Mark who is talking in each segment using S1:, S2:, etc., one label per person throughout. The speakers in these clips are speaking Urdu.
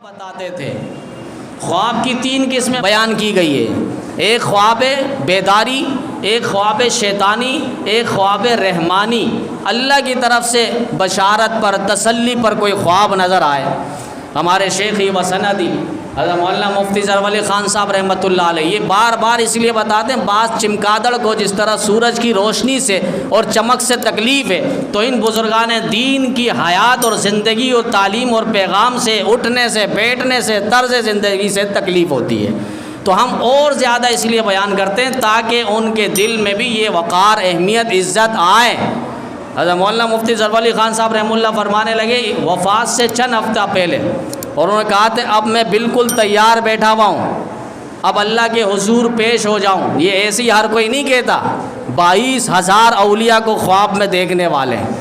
S1: بتاتے تھے خواب کی 3 قسمیں بیان کی گئی ہے، ایک خواب بیداری، ایک خواب شیطانی، ایک خواب رحمانی۔ اللہ کی طرف سے بشارت پر، تسلی پر کوئی خواب نظر آئے۔ ہمارے شیخی و سندی حضرت مولانا مفتی ظفر علی خان صاحب رحمۃ اللہ علیہ یہ بار بار اس لیے بتاتے ہیں، بعض چمگادڑ کو جس طرح سورج کی روشنی سے اور چمک سے تکلیف ہے، تو ان بزرگان دین کی حیات اور زندگی اور تعلیم اور پیغام سے، اٹھنے سے، بیٹھنے سے، طرز زندگی سے تکلیف ہوتی ہے۔ تو ہم اور زیادہ اس لیے بیان کرتے ہیں تاکہ ان کے دل میں بھی یہ وقار، اہمیت، عزت آئے۔ حضرت مولانا مفتی ظفر علی خان صاحب رحمۃ اللہ فرمانے لگے وفات سے چند ہفتہ پہلے، اور انہوں نے کہا تھا اب میں بالکل تیار بیٹھا ہوا ہوں، اب اللہ کے حضور پیش ہو جاؤں۔ یہ ایسی ہر کوئی نہیں کہتا، 22,000 اولیاء کو خواب میں دیکھنے والے ہیں۔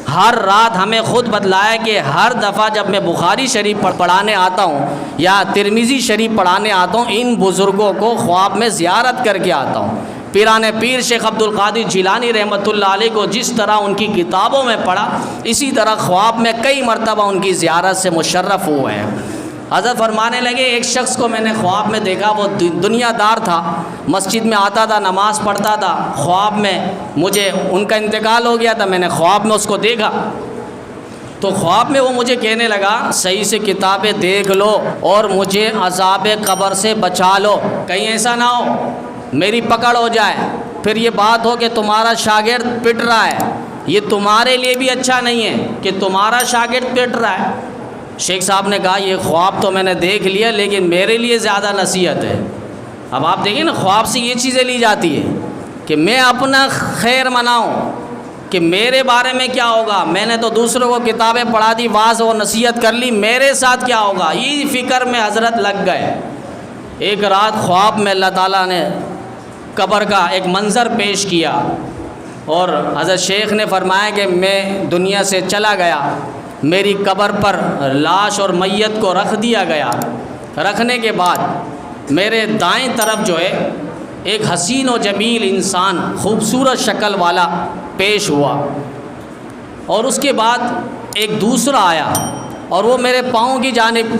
S1: ہر رات ہمیں خود بتلایا کہ ہر دفعہ جب میں بخاری شریف پڑھانے آتا ہوں یا ترمذی شریف پڑھانے آتا ہوں، ان بزرگوں کو خواب میں زیارت کر کے آتا ہوں۔ پیران پیر شیخ عبد القادر جیلانی رحمۃ اللہ علیہ کو جس طرح ان کی کتابوں میں پڑھا، اسی طرح خواب میں کئی مرتبہ ان کی زیارت سے مشرف ہوئے ہیں۔ حضرت فرمانے لگے ایک شخص کو میں نے خواب میں دیکھا، وہ دنیا دار تھا، مسجد میں آتا تھا، نماز پڑھتا تھا۔ خواب میں مجھے ان کا انتقال ہو گیا تھا، میں نے خواب میں اس کو دیکھا، تو خواب میں وہ مجھے کہنے لگا صحیح سے کتابیں دیکھ لو اور مجھے عذاب قبر سے بچا لو، کہیں ایسا نہ ہو میری پکڑ ہو جائے، پھر یہ بات ہو کہ تمہارا شاگرد پٹ رہا ہے، یہ تمہارے لیے بھی اچھا نہیں ہے کہ تمہارا شاگرد پٹ رہا ہے۔ شیخ صاحب نے کہا یہ خواب تو میں نے دیکھ لیا، لیکن میرے لیے زیادہ نصیحت ہے۔ اب آپ دیکھیں نا، خواب سے یہ چیزیں لی جاتی ہے کہ میں اپنا خیر مناؤں کہ میرے بارے میں کیا ہوگا، میں نے تو دوسروں کو کتابیں پڑھا دی، واعظ و نصیحت کر لی، میرے ساتھ کیا ہوگا، یہ فکر میں حضرت لگ گئے۔ ایک رات خواب میں اللہ تعالیٰ نے قبر کا ایک منظر پیش کیا، اور حضرت شیخ نے فرمایا کہ میں دنیا سے چلا گیا، میری قبر پر لاش اور میت کو رکھ دیا گیا۔ رکھنے کے بعد میرے دائیں طرف جو ہے ایک حسین و جمیل انسان، خوبصورت شکل والا پیش ہوا، اور اس کے بعد ایک دوسرا آیا اور وہ میرے پاؤں کی جانب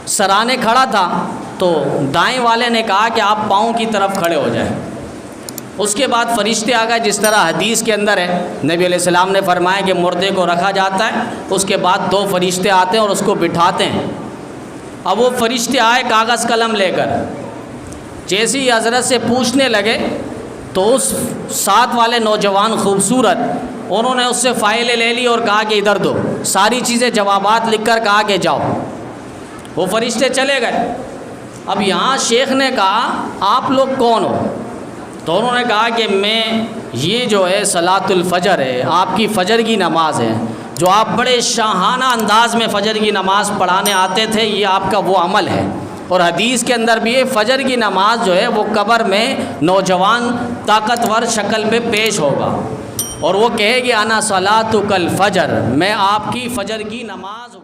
S1: سرانے کھڑا تھا، تو دائیں والے نے کہا کہ آپ پاؤں کی طرف کھڑے ہو جائیں۔ اس کے بعد فرشتے آ گئے، جس طرح حدیث کے اندر ہے، نبی علیہ السلام نے فرمایا کہ مردے کو رکھا جاتا ہے، اس کے بعد 2 فرشتے آتے ہیں اور اس کو بٹھاتے ہیں۔ اب وہ فرشتے آئے کاغذ قلم لے کر، جیسے ہی حضرت سے پوچھنے لگے تو اس ساتھ والے نوجوان خوبصورت، انہوں نے اس سے فائلیں لے لی اور کہا کہ ادھر دو، ساری چیزیں جوابات لکھ کر کہا کہ جاؤ۔ وہ فرشتے چلے گئے۔ اب یہاں شیخ نے کہا آپ لوگ کون ہو؟ تو انہوں نے کہا کہ میں یہ جو ہے صلاۃ الفجر ہے، آپ کی فجر کی نماز ہے، جو آپ بڑے شاہانہ انداز میں فجر کی نماز پڑھانے آتے تھے، یہ آپ کا وہ عمل ہے۔ اور حدیث کے اندر بھی ہے فجر کی نماز جو ہے وہ قبر میں نوجوان طاقتور شکل میں پیش ہوگا، اور وہ کہے گی انا صلاتک الفجر، میں آپ کی فجر کی نماز